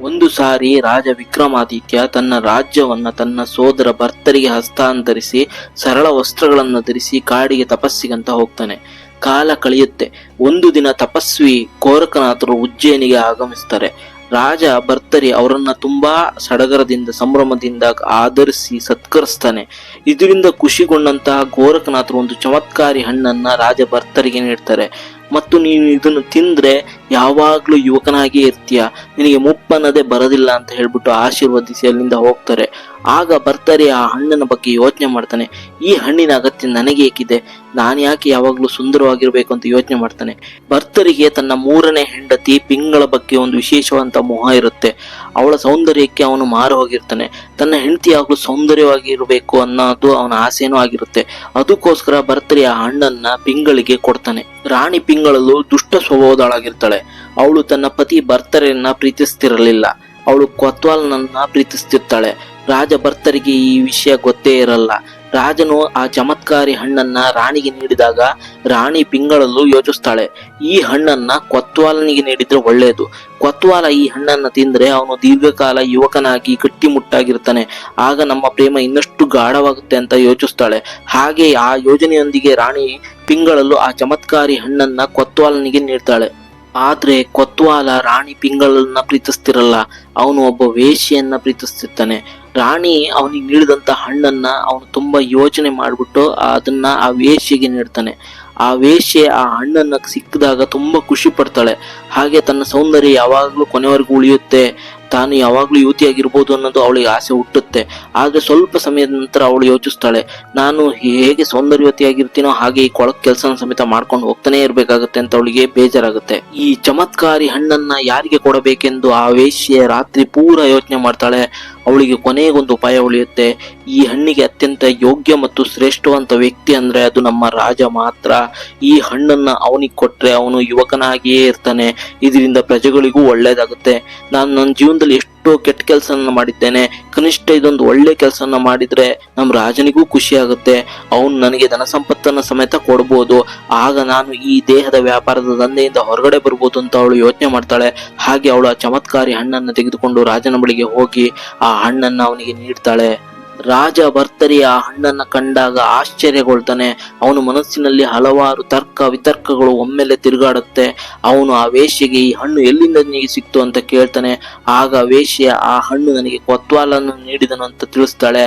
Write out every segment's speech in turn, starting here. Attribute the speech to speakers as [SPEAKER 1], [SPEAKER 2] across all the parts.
[SPEAKER 1] ಒಂದು ಸಾರಿ ರಾಜ ವಿಕ್ರಮಾದಿತ್ಯ ತನ್ನ ರಾಜ್ಯವನ್ನ ತನ್ನ ಸೋದರ ಭರ್ತರಿಗೆ ಹಸ್ತಾಂತರಿಸಿ ಸರಳ ವಸ್ತ್ರಗಳನ್ನು ಧರಿಸಿ ಕಾಡಿಗೆ ತಪಸ್ಸಿಗಂತ ಹೋಗ್ತಾನೆ. ಕಾಲ ಕಳೆಯುತ್ತೆ. ಒಂದು ದಿನ ತಪಸ್ವಿ ಗೋರಖನಾಥರು ಉಜ್ಜಯಿನಿಗೆ ಆಗಮಿಸ್ತಾರೆ. ರಾಜ ಭರ್ತರಿ ಅವರನ್ನ ತುಂಬಾ ಸಡಗರದಿಂದ ಸಂಭ್ರಮದಿಂದ ಆಧರಿಸಿ ಸತ್ಕರಿಸ್ತಾನೆ. ಇದರಿಂದ ಖುಷಿಗೊಂಡಂತಹ ಗೋರಖನಾಥರು ಒಂದು ಚಮತ್ಕಾರಿ ಹಣ್ಣನ್ನ ರಾಜ ಭರ್ತರಿಗೆ ನೀಡ್ತಾರೆ. ಮತ್ತು ನೀನು ಇದನ್ನು ತಿಂದ್ರೆ ಯಾವಾಗ್ಲೂ ಯುವಕನಾಗಿಯೇ ಇರ್ತೀಯ, ನಿನಗೆ ಮುಪ್ಪನ್ನದೇ ಬರೋದಿಲ್ಲ ಅಂತ ಹೇಳ್ಬಿಟ್ಟು ಆಶೀರ್ವದಿಸಿ ಅಲ್ಲಿಂದ ಹೋಗ್ತಾರೆ. ಆಗ ಭರ್ತರಿ ಆ ಹಣ್ಣಿನ ಬಗ್ಗೆ ಯೋಚನೆ ಮಾಡ್ತಾನೆ. ಈ ಹಣ್ಣಿನ ಅಗತ್ಯ ನನಗೆ ಏಕಿದೆ, ನಾನು ಯಾಕೆ ಯಾವಾಗ್ಲೂ ಸುಂದರವಾಗಿರ್ಬೇಕು ಅಂತ ಯೋಚನೆ ಮಾಡ್ತಾನೆ. ಭರ್ತರಿಗೆ ತನ್ನ ಮೂರನೇ ಹೆಂಡತಿ ಪಿಂಗಳ ಬಗ್ಗೆ ಒಂದು ವಿಶೇಷವಾದಂತ ಮೋಹ ಇರುತ್ತೆ. ಅವಳ ಸೌಂದರ್ಯಕ್ಕೆ ಅವನು ಮಾರು ಹೋಗಿರ್ತಾನೆ. ತನ್ನ ಹೆಂಡತಿ ಯಾವಾಗ್ಲೂ ಸೌಂದರ್ಯವಾಗಿರ್ಬೇಕು ಅನ್ನೋದು ಅವನ ಆಸೆನೂ ಆಗಿರುತ್ತೆ. ಅದಕ್ಕೋಸ್ಕರ ಭರ್ತರಿ ಆ ಹಣ್ಣನ್ನ ಪಿಂಗಳಿಗೆ ಕೊಡ್ತಾನೆ. ರಾಣಿ ಪಿಂಗಳಲ್ಲೂ ದುಷ್ಟ ಸ್ವಭಾವದಳಾಗಿರ್ತಾಳೆ. ಅವಳು ತನ್ನ ಪತಿ ಭರ್ತರನ್ನ ಪ್ರೀತಿಸ್ತಿರಲಿಲ್ಲ. ಅವಳು ಕೊತ್ವಾಲ್ನನ್ನ ಪ್ರೀತಿಸ್ತಿರ್ತಾಳೆ. ರಾಜ ಭರ್ತರಿಗೆ ಈ ವಿಷಯ ಗೊತ್ತೇ ಇರಲ್ಲ. ರಾಜನು ಆ ಚಮತ್ಕಾರಿ ಹಣ್ಣನ್ನ ರಾಣಿಗೆ ನೀಡಿದಾಗ ರಾಣಿ ಪಿಂಗಳಲ್ಲೂ ಯೋಚಿಸ್ತಾಳೆ, ಈ ಹಣ್ಣನ್ನ ಕೊತ್ವಾಲನಿಗೆ ನೀಡಿದ್ರೆ ಒಳ್ಳೆಯದು. ಕೊತ್ವಾಲ ಈ ಹಣ್ಣನ್ನ ತಿಂದ್ರೆ ಅವನು ದೀರ್ಘಕಾಲ ಯುವಕನಾಗಿ ಗಟ್ಟಿಮುಟ್ಟಾಗಿರ್ತಾನೆ. ಆಗ ನಮ್ಮ ಪ್ರೇಮ ಇನ್ನಷ್ಟು ಗಾಢವಾಗುತ್ತೆ ಅಂತ ಯೋಚಿಸ್ತಾಳೆ. ಹಾಗೆ ಆ ಯೋಜನೆಯೊಂದಿಗೆ ರಾಣಿ ಪಿಂಗಳಲ್ಲೂ ಆ ಚಮತ್ಕಾರಿ ಹಣ್ಣನ್ನ ಕೊತ್ವಾಲನಿಗೆ ನೀಡ್ತಾಳೆ. ಆದ್ರೆ ಕೊತ್ವಾಲ ರಾಣಿ ಪಿಂಗಳನ್ನ ಪ್ರೀತಿಸ್ತಿರಲ್ಲ. ಅವನು ಒಬ್ಬ ವೇಶ್ಯೆಯನ್ನ ಪ್ರೀತಿಸ್ತಿರ್ತಾನೆ. ರಾಣಿ ಅವನಿಗೆ ನೀಡಿದಂತ ಹಣ್ಣನ್ನ ಅವನು ತುಂಬಾ ಯೋಚನೆ ಮಾಡ್ಬಿಟ್ಟು ಅದನ್ನ ಆ ವೇಶ್ಯೆಗೆ ನೀಡ್ತಾನೆ. ಆ ವೇಶ್ಯೆ ಆ ಹಣ್ಣನ್ನ ಸಿಕ್ಕಿದಾಗ ತುಂಬಾ ಖುಷಿ ಪಡ್ತಾಳೆ. ಹಾಗೆ ತನ್ನ ಸೌಂದರ್ಯ ಯಾವಾಗ್ಲೂ ಕೊನೆವರೆಗೂ ಉಳಿಯುತ್ತೆ, ತಾನು ಯಾವಾಗ್ಲೂ ಯುವತಿಯಾಗಿರ್ಬೋದು ಅನ್ನೋದು ಅವಳಿಗೆ ಆಸೆ ಹುಟ್ಟುತ್ತೆ. ಆದ್ರೆ ಸ್ವಲ್ಪ ಸಮಯದ ನಂತರ ಅವಳು ಯೋಚಿಸ್ತಾಳೆ, ನಾನು ಹೇಗೆ ಸೌಂದರ್ಯವತಿಯಾಗಿರ್ತೀನೋ ಹಾಗೆ ಈ ಕೊಳಕ್ ಕೆಲಸನ ಸಮೇತ ಮಾಡ್ಕೊಂಡು ಹೋಗ್ತಾನೆ ಇರ್ಬೇಕಾಗತ್ತೆ ಅಂತ ಅವಳಿಗೆ ಬೇಜಾರಾಗುತ್ತೆ. ಈ ಚಮತ್ಕಾರಿ ಹಣ್ಣನ್ನ ಯಾರಿಗೆ ಕೊಡಬೇಕೆಂದು ಆ ವೇಶ್ಯೆ ರಾತ್ರಿ ಪೂರ ಯೋಚನೆ ಮಾಡ್ತಾಳೆ. ಅವಳಿಗೆ ಕೊನೆಗೊಂದು ಉಪಾಯ ಉಳಿಯುತ್ತೆ. ಈ ಹಣ್ಣಿಗೆ ಅತ್ಯಂತ ಯೋಗ್ಯ ಮತ್ತು ಶ್ರೇಷ್ಠವಂತ ವ್ಯಕ್ತಿ ಅಂದ್ರೆ ಅದು ನಮ್ಮ ರಾಜ ಮಾತ್ರ. ಈ ಹಣ್ಣನ್ನ ಅವನಿಗೆ ಕೊಟ್ರೆ ಅವನು ಯುವಕನಾಗಿಯೇ ಇರ್ತಾನೆ. ಇದರಿಂದ ಪ್ರಜೆಗಳಿಗೂ ಒಳ್ಳೇದಾಗುತ್ತೆ. ನಾನು ನನ್ನ ಜೀವನದಲ್ಲಿ ಎಷ್ಟೋ ಕೆಟ್ಟ ಕೆಲಸನ ಮಾಡಿದ್ದೇನೆ, ಕನಿಷ್ಠ ಇದೊಂದು ಒಳ್ಳೆ ಕೆಲಸನ ಮಾಡಿದ್ರೆ ನಮ್ಮ ರಾಜನಿಗೂ ಖುಷಿ ಆಗುತ್ತೆ. ಅವನು ನನಗೆ ಧನ ಸಂಪತ್ತನ್ನ ಸಮೇತ ಕೊಡ್ಬೋದು. ಆಗ ನಾನು ಈ ದೇಹದ ವ್ಯಾಪಾರದ ದಂಧೆಯಿಂದ ಹೊರಗಡೆ ಬರ್ಬೋದು ಅಂತ ಅವಳು ಯೋಚನೆ ಮಾಡ್ತಾಳೆ. ಹಾಗೆ ಅವಳು ಆ ಚಮತ್ಕಾರಿ ಹಣ್ಣನ್ನು ತೆಗೆದುಕೊಂಡು ರಾಜನ ಬಳಿಗೆ ಹೋಗಿ ಆ ಹಣ್ಣನ್ನ ಅವನಿಗೆ ನೀಡ್ತಾಳೆ. ರಾಜ ಭರ್ತರಿ ಆ ಹಣ್ಣನ್ನ ಕಂಡಾಗ ಆಶ್ಚರ್ಯಗೊಳ್ತಾನೆ. ಅವನ ಮನಸ್ಸಿನಲ್ಲಿ ಹಲವಾರು ತರ್ಕ ವಿತರ್ಕಗಳು ಒಮ್ಮೆಲೆ ತಿರುಗಾಡುತ್ತೆ. ಅವನು ಆ ವೇಶ್ಯೆಗೆ ಈ ಹಣ್ಣು ಎಲ್ಲಿಂದ ನಿನಗೆ ಸಿಕ್ತು ಅಂತ ಕೇಳ್ತಾನೆ. ಆಗ ವೇಶ್ಯೆ ಆ ಹಣ್ಣು ನನಗೆ ಕೊತ್ವಾಲನ್ನು ನೀಡಿದನು ಅಂತ ತಿಳಿಸ್ತಾಳೆ.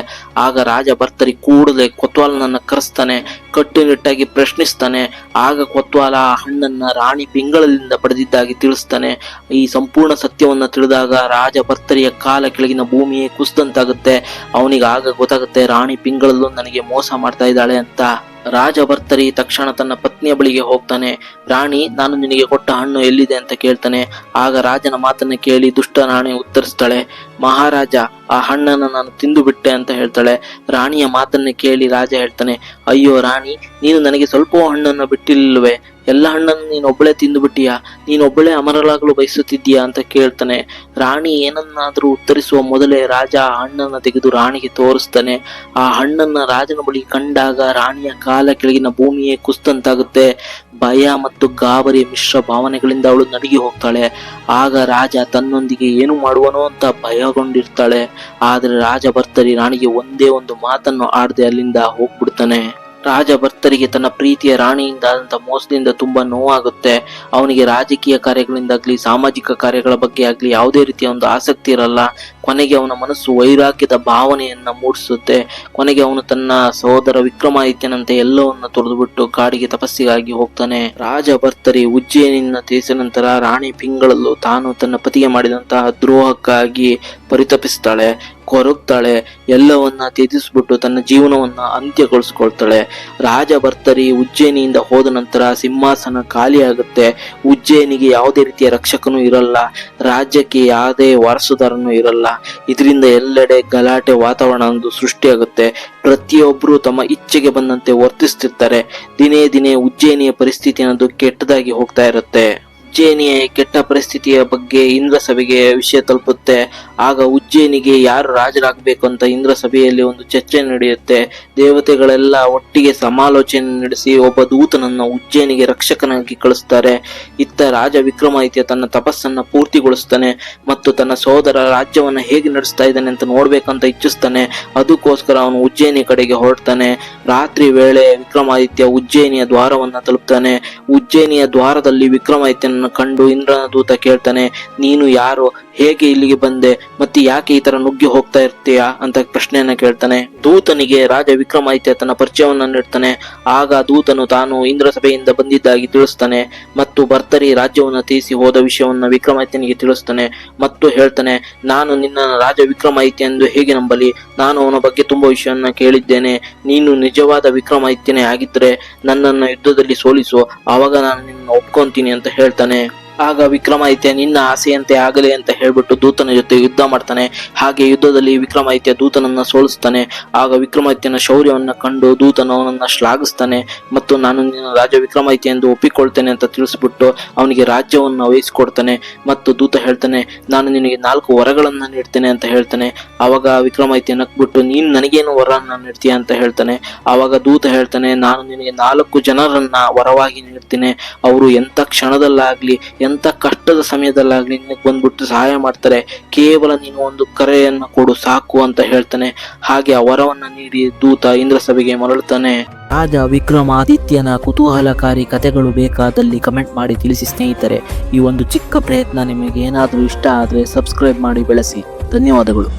[SPEAKER 1] ಆಗ ರಾಜ ಭರ್ತರಿ ಕೂಡಲೇ ಕೊತ್ವಾಲನನ್ನ ಕರೆಸ್ತಾನೆ, ಕಟ್ಟುನಿಟ್ಟಾಗಿ ಪ್ರಶ್ನಿಸ್ತಾನೆ. ಆಗ ಕೊತ್ವಾಲ ಆ ಹಣ್ಣನ್ನ ರಾಣಿ ಪಿಂಗಳದಿಂದ ಪಡೆದಿದ್ದಾಗಿ ತಿಳಿಸ್ತಾನೆ. ಈ ಸಂಪೂರ್ಣ ಸತ್ಯವನ್ನ ತಿಳಿದಾಗ ರಾಜ ಭರ್ತರಿಯ ಕಾಲ ಕೆಳಗಿನ ಭೂಮಿಯೇ ಕುಸಿದಂತಾಗುತ್ತೆ. ಅವನಿಗೆ ಆಗ ಗೊತ್ತಾಗುತ್ತೆ, ರಾಣಿ ಪಿಂಗಳಲ್ಲೂ ನನಗೆ ಮೋಸ ಮಾಡ್ತಾ ಇದ್ದಾಳೆ ಅಂತ. ರಾಜ ಭರ್ತರಿ ತಕ್ಷಣ ತನ್ನ ಪತ್ನಿಯ ಬಳಿಗೆ ಹೋಗ್ತಾನೆ. ರಾಣಿ, ನಾನು ನಿನಗೆ ಕೊಟ್ಟ ಹಣ್ಣು ಎಲ್ಲಿದೆ ಅಂತ ಕೇಳ್ತಾನೆ. ಆಗ ರಾಜನ ಮಾತನ್ನ ಕೇಳಿ ದುಷ್ಟ ರಾಣಿ ಉತ್ತರಿಸ್ತಾಳೆ, ಮಹಾರಾಜ, ಆ ಹಣ್ಣನ್ನು ನಾನು ತಿಂದು ಬಿಟ್ಟೆ ಅಂತ ಹೇಳ್ತಾಳೆ. ರಾಣಿಯ ಮಾತನ್ನ ಕೇಳಿ ರಾಜ ಹೇಳ್ತಾನೆ, ಅಯ್ಯೋ ರಾಣಿ, ನೀನು ನನಗೆ ಸ್ವಲ್ಪ ಹಣ್ಣನ್ನು ಬಿಟ್ಟಿಲ್ವೇ? ಎಲ್ಲ ಹಣ್ಣನ್ನು ನೀನೊಬ್ಬಳೇ ತಿಂದು ಬಿಟ್ಟಿಯಾ? ನೀನೊಬ್ಬಳೇ ಅಮರಲಾಗಲು ಬಯಸುತ್ತಿದ್ದೀಯಾ ಅಂತ ಕೇಳ್ತಾನೆ. ರಾಣಿ ಏನನ್ನಾದ್ರೂ ಉತ್ತರಿಸುವ ಮೊದಲೇ ರಾಜ ಆ ಹಣ್ಣನ್ನು ತೆಗೆದು ರಾಣಿಗೆ ತೋರಿಸ್ತಾನೆ. ಆ ಹಣ್ಣನ್ನ ರಾಜನ ಬಳಿ ಕಂಡಾಗ ರಾಣಿಯ ಕಾಲ ಕೆಳಗಿನ ಭೂಮಿಯೇ ಕುಸಿದಂತಾಗುತ್ತೆ. ಭಯ ಮತ್ತು ಗಾಬರಿಯ ಮಿಶ್ರ ಭಾವನೆಗಳಿಂದ ಅವಳು ನಡುಗಿ ಹೋಗ್ತಾಳೆ. ಆಗ ರಾಜ ತನ್ನೊಂದಿಗೆ ಏನು ಮಾಡುವನೋ ಅಂತ ಭಯಗೊಂಡಿರ್ತಾಳೆ. ಆದ್ರೆ ರಾಜ ಭರ್ತರಿ ರಾಣಿಗೆ ಒಂದೇ ಒಂದು ಮಾತನ್ನು ಆಡದೆ ಅಲ್ಲಿಂದ ಹೋಗ್ಬಿಡ್ತಾನೆ. ರಾಜ ಭರ್ತರಿಗೆ ತನ್ನ ಪ್ರೀತಿಯ ರಾಣಿಯಿಂದ ಆದಂತ ಮೋಸದಿಂದ ತುಂಬಾ ನೋವಾಗುತ್ತೆ. ಅವನಿಗೆ ರಾಜಕೀಯ ಕಾರ್ಯಗಳಿಂದಾಗ್ಲಿ ಸಾಮಾಜಿಕ ಕಾರ್ಯಗಳ ಬಗ್ಗೆ ಆಗ್ಲಿ ಯಾವುದೇ ರೀತಿಯ ಒಂದು ಆಸಕ್ತಿ ಇರಲ್ಲ. ಕೊನೆಗೆ ಅವನ ಮನಸ್ಸು ವೈರಾಗ್ಯದ ಭಾವನೆಯನ್ನ ಮೂಡಿಸುತ್ತೆ. ಕೊನೆಗೆ ಅವನು ತನ್ನ ಸಹೋದರ ವಿಕ್ರಮಾದಿತ್ಯನಂತೆ ಎಲ್ಲವನ್ನ ತೊರೆದುಬಿಟ್ಟು ಕಾಡಿಗೆ ತಪಸ್ಸಿಗಾಗಿ ಹೋಗ್ತಾನೆ. ರಾಜ ಭರ್ತರಿ ಉಜ್ಜಯಿನಿಯನ್ನ ತೀರಿಸಿದ ನಂತರ ರಾಣಿ ಪಿಂಗಳಲ್ಲೂ ತಾನು ತನ್ನ ಪತಿಗೆ ಮಾಡಿದಂತಹ ದ್ರೋಹಕ್ಕಾಗಿ ಪರಿತಪಿಸ್ತಾಳೆ, ಕೊರಗ್ತಾಳೆ. ಎಲ್ಲವನ್ನ ತ್ಯಜಿಸ್ಬಿಟ್ಟು ತನ್ನ ಜೀವನವನ್ನ ಅಂತ್ಯಗೊಳಿಸ್ಕೊಳ್ತಾಳೆ. ರಾಜ ಭರ್ತರಿ ಉಜ್ಜಯಿನಿಯಿಂದ ಹೋದ ನಂತರ ಸಿಂಹಾಸನ ಖಾಲಿಯಾಗುತ್ತೆ. ಉಜ್ಜಯಿನಿಗೆ ಯಾವುದೇ ರೀತಿಯ ರಕ್ಷಕನೂ ಇರಲ್ಲ. ರಾಜ್ಯಕ್ಕೆ ಯಾವುದೇ ವಾರಸುದಾರನೂ ಇರಲ್ಲ. ಇದರಿಂದ ಎಲ್ಲೆಡೆ ಗಲಾಟೆ ವಾತಾವರಣ ಒಂದು ಸೃಷ್ಟಿಯಾಗುತ್ತೆ. ಪ್ರತಿಯೊಬ್ಬರು ತಮ್ಮ ಇಚ್ಛೆಗೆ ಬಂದಂತೆ ವರ್ತಿಸ್ತಿರ್ತಾರೆ. ದಿನೇ ದಿನೇ ಉಜ್ಜಯಿನಿಯ ಪರಿಸ್ಥಿತಿ ಅನ್ನೋದು ಕೆಟ್ಟದಾಗಿ ಹೋಗ್ತಾ ಇರುತ್ತೆ. ಉಜ್ಜಯಿನಿಯ ಕೆಟ್ಟ ಪರಿಸ್ಥಿತಿಯ ಬಗ್ಗೆ ಇಂದ್ರ ಸಭೆಗೆ ವಿಷಯ ತಲುಪುತ್ತೆ. ಆಗ ಉಜ್ಜಯಿನಿಗೆ ಯಾರು ರಾಜರಾಗಬೇಕು ಅಂತ ಇಂದ್ರ ಸಭೆಯಲ್ಲಿ ಒಂದು ಚರ್ಚೆ ನಡೆಯುತ್ತೆ. ದೇವತೆಗಳೆಲ್ಲ ಒಟ್ಟಿಗೆ ಸಮಾಲೋಚನೆ ನಡೆಸಿ ಒಬ್ಬ ದೂತನನ್ನ ಉಜ್ಜಯಿನಿಗೆ ರಕ್ಷಕನಾಗಿ ಕಳಿಸ್ತಾರೆ. ಇತ್ತ ರಾಜ ವಿಕ್ರಮಾದಿತ್ಯ ತನ್ನ ತಪಸ್ಸನ್ನ ಪೂರ್ತಿಗೊಳಿಸ್ತಾನೆ ಮತ್ತು ತನ್ನ ಸೋದರ ರಾಜ್ಯವನ್ನ ಹೇಗೆ ನಡೆಸ್ತಾ ಇದ್ದಾನೆ ಅಂತ ನೋಡ್ಬೇಕಂತ ಇಚ್ಛಿಸ್ತಾನೆ. ಅದಕ್ಕೋಸ್ಕರ ಅವನು ಉಜ್ಜಯಿನಿ ಕಡೆಗೆ ಹೊರಡ್ತಾನೆ. ರಾತ್ರಿ ವೇಳೆ ವಿಕ್ರಮಾದಿತ್ಯ ಉಜ್ಜಯಿನಿಯ ದ್ವಾರವನ್ನ ತಲುಪ್ತಾನೆ. ಉಜ್ಜಯಿನಿಯ ದ್ವಾರದಲ್ಲಿ ವಿಕ್ರಮಾದಿತ್ಯನನ್ನು ಕಂಡು ಇಂದ್ರನ ದೂತ ಕೇಳ್ತಾನೆ, ನೀನು ಯಾರು, ಹೇಗೆ ಇಲ್ಲಿಗೆ ಬಂದೆ, ಮತ್ತೆ ಯಾಕೆ ಈ ತರ ನುಗ್ಗಿ ಹೋಗ್ತಾ ಇರ್ತೀಯಾ ಅಂತ ಪ್ರಶ್ನೆಯನ್ನ ಕೇಳ್ತಾನೆ. ದೂತನಿಗೆ ರಾಜ ವಿಕ್ರಮಾದಿತ್ಯ ತನ್ನ ಪರಿಚಯವನ್ನ ನೀಡ್ತಾನೆ. ಆಗ ದೂತನು ತಾನು ಇಂದ್ರ ಸಭೆಯಿಂದ ಬಂದಿದ್ದಾಗಿ ತಿಳಿಸ್ತಾನೆ ಮತ್ತು ಭರ್ತರಿ ರಾಜ್ಯವನ್ನ ತೀರಿಸಿ ಹೋದ ವಿಷಯವನ್ನ ವಿಕ್ರಮಾದಿತ್ಯನಿಗೆ ತಿಳಿಸ್ತಾನೆ ಮತ್ತು ಹೇಳ್ತಾನೆ, ನಾನು ನಿನ್ನ ರಾಜ ವಿಕ್ರಮಾದಿತ್ಯ ಎಂದು ಹೇಗೆ ನಂಬಲಿ, ನಾನು ಅವನ ಬಗ್ಗೆ ತುಂಬಾ ವಿಷಯವನ್ನ ಕೇಳಿದ್ದೇನೆ. ನೀನು ನಿಜವಾದ ವಿಕ್ರಮಾದಿತ್ಯನೇ ಆಗಿದ್ರೆ ನನ್ನನ್ನು ಯುದ್ಧದಲ್ಲಿ ಸೋಲಿಸು, ಆವಾಗ ನಾನು ನಿನ್ನ ಒಪ್ಕೊಂತೀನಿ ಅಂತ ಹೇಳ್ತಾನೆ. ಆಗ ವಿಕ್ರಮಾದಿತ್ಯ ನಿನ್ನ ಆಸೆಯಂತೆ ಆಗಲಿ ಅಂತ ಹೇಳ್ಬಿಟ್ಟು ದೂತನ ಜೊತೆ ಯುದ್ಧ ಮಾಡ್ತಾನೆ. ಹಾಗೆ ಯುದ್ಧದಲ್ಲಿ ವಿಕ್ರಮಾದಿತ್ಯ ದೂತನನ್ನ ಸೋಲಿಸ್ತಾನೆ. ಆಗ ವಿಕ್ರಮಾದಿತ್ಯನ ಶೌರ್ಯವನ್ನ ಕಂಡು ದೂತನು ಅವನನ್ನ ಶ್ಲಾಘಿಸ್ತಾನೆ ಮತ್ತು ನಾನು ನಿನ್ನ ರಾಜ ವಿಕ್ರಮಾದಿತ್ಯ ಎಂದು ಒಪ್ಪಿಕೊಳ್ತೇನೆ ಅಂತ ತಿಳಿಸ್ಬಿಟ್ಟು ಅವನಿಗೆ ರಾಜ್ಯವನ್ನ ವಹಿಸಿಕೊಡ್ತಾನೆ. ಮತ್ತು ದೂತ ಹೇಳ್ತಾನೆ, ನಾನು ನಿನಗೆ 4 ವರಗಳನ್ನ ನೀಡ್ತೇನೆ ಅಂತ ಹೇಳ್ತಾನೆ. ಆವಾಗ ವಿಕ್ರಮಾದಿತ್ಯ ನಕ್ಬಿಟ್ಟು ನೀನು ನನಗೇನು ವರನ್ನ ನೀಡ್ತೀಯ ಅಂತ ಹೇಳ್ತಾನೆ. ಆವಾಗ ದೂತ ಹೇಳ್ತಾನೆ, ನಾನು ನಿನಗೆ 4 ಜನರನ್ನ ವರವಾಗಿ ನೀಡ್ತೇನೆ. ಅವರು ಎಂತ ಕ್ಷಣದಲ್ಲಾಗ್ಲಿ ಎಂತ ಕಷ್ಟದ ಸಮಯದಲ್ಲಾಗ್ಲಿ ನಿನಗೆ ಬಂದ್ಬಿಟ್ಟು ಸಹಾಯ ಮಾಡ್ತಾರೆ. ಕೇವಲ ನೀನು ಒಂದು ಕರೆಯನ್ನ ಕೊಡು ಸಾಕು ಅಂತ ಹೇಳ್ತಾನೆ. ಹಾಗೆ ಆ ವರವನ್ನ ನೀಡಿ ದೂತ ಇಂದ್ರ ಸಭೆಗೆ ಮರಳುತ್ತಾನೆ.
[SPEAKER 2] ರಾಜ ವಿಕ್ರಮಾದಿತ್ಯನ ಕುತೂಹಲಕಾರಿ ಕಥೆಗಳು ಬೇಕಾದಲ್ಲಿ ಕಮೆಂಟ್ ಮಾಡಿ ತಿಳಿಸಿ ಸ್ನೇಹಿತರೆ. ಈ ಒಂದು ಚಿಕ್ಕ ಪ್ರಯತ್ನ ನಿಮಗೆ ಏನಾದರೂ ಇಷ್ಟ ಆದರೆ ಸಬ್ಸ್ಕ್ರೈಬ್ ಮಾಡಿ ಬೆಳೆಸಿ. ಧನ್ಯವಾದಗಳು.